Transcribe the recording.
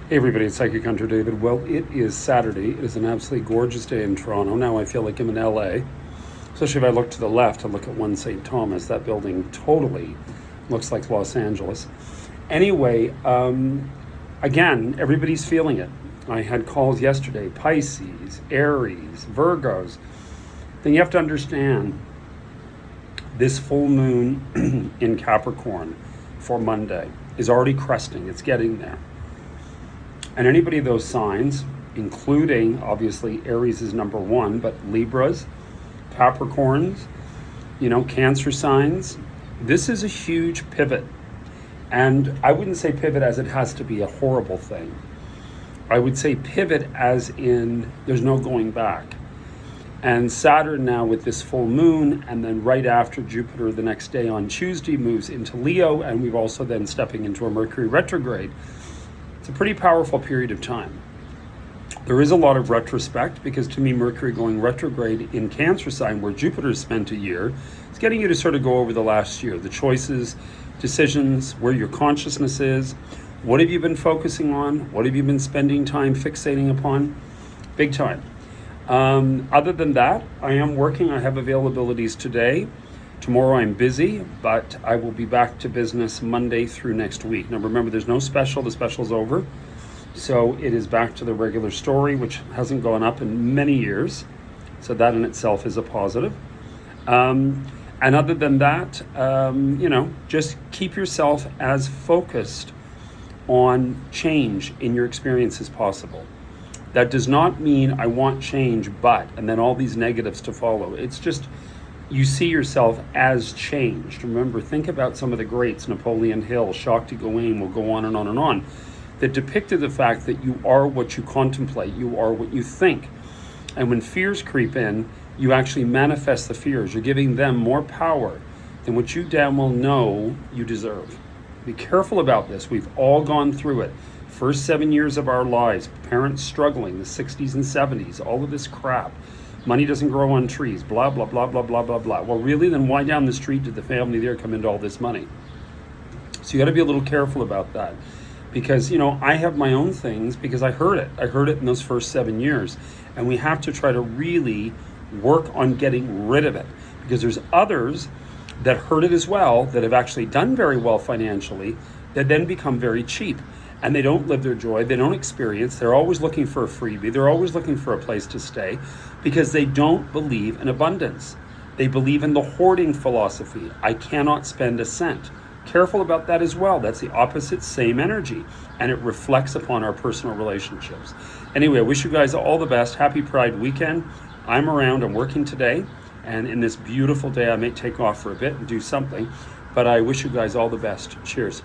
Hey everybody, it's Psychic Hunter David. Well, it is Saturday. It is an absolutely gorgeous day in Toronto. Now I feel like I'm in LA, especially if I look to the left and look at 1 St. Thomas. That building totally looks like Los Angeles. Anyway, again, everybody's feeling it. I had calls yesterday, Pisces, Aries, Virgos. Then you have to understand this full moon in Capricorn for Monday is already cresting. It's getting there. And anybody of those signs, including obviously Aries is number one, but Libras, Capricorns, Cancer signs, this is a huge pivot. And I wouldn't say pivot as it has to be a horrible thing. I would say pivot as in there's no going back. And Saturn now with this full moon, and then right after Jupiter the next day on Tuesday moves into Leo, and we've also then stepping into a Mercury retrograde. It's a pretty powerful period of time. There is a lot of retrospect because to me, Mercury going retrograde in Cancer sign where Jupiter spent a year, it's getting you to sort of go over the last year, the choices, decisions, where your consciousness is, what have you been focusing on, what have you been spending time fixating upon, big time. Other than that, I am working, I have availabilities today. Tomorrow I'm busy, but I will be back to business Monday through next week. Now remember, there's no special, the special's over. So it is back to the regular story, which hasn't gone up in many years. So that in itself is a positive. And other than that, just keep yourself as focused on change in your experience as possible. That does not mean I want change, but, and then all these negatives to follow. It's just, you see yourself as changed. Remember, think about some of the greats, Napoleon Hill, Shakti Gawain, will go on and on and on, that depicted the fact that you are what you contemplate, you are what you think. And when fears creep in, you actually manifest the fears. You're giving them more power than what you damn well know you deserve. Be careful about this. We've all gone through it. First 7 years of our lives, parents struggling, the 60s and 70s, all of this crap. Money doesn't grow on trees, blah, blah, blah, blah, blah, blah, blah. Well, really, then why down the street did the family there come into all this money? So you got to be a little careful about that. Because, I have my own things because I heard it. I heard it in those first 7 years. And we have to try to really work on getting rid of it. Because there's others that heard it as well, that have actually done very well financially, that then become very cheap. And they don't live their joy, they don't experience, they're always looking for a freebie, they're always looking for a place to stay because they don't believe in abundance. They believe in the hoarding philosophy. I cannot spend a cent. Careful about that as well. That's the opposite, same energy, and it reflects upon our personal relationships. Anyway, I wish you guys all the best. Happy Pride weekend. I'm around, I'm working today, and in this beautiful day, I may take off for a bit and do something, but I wish you guys all the best. Cheers.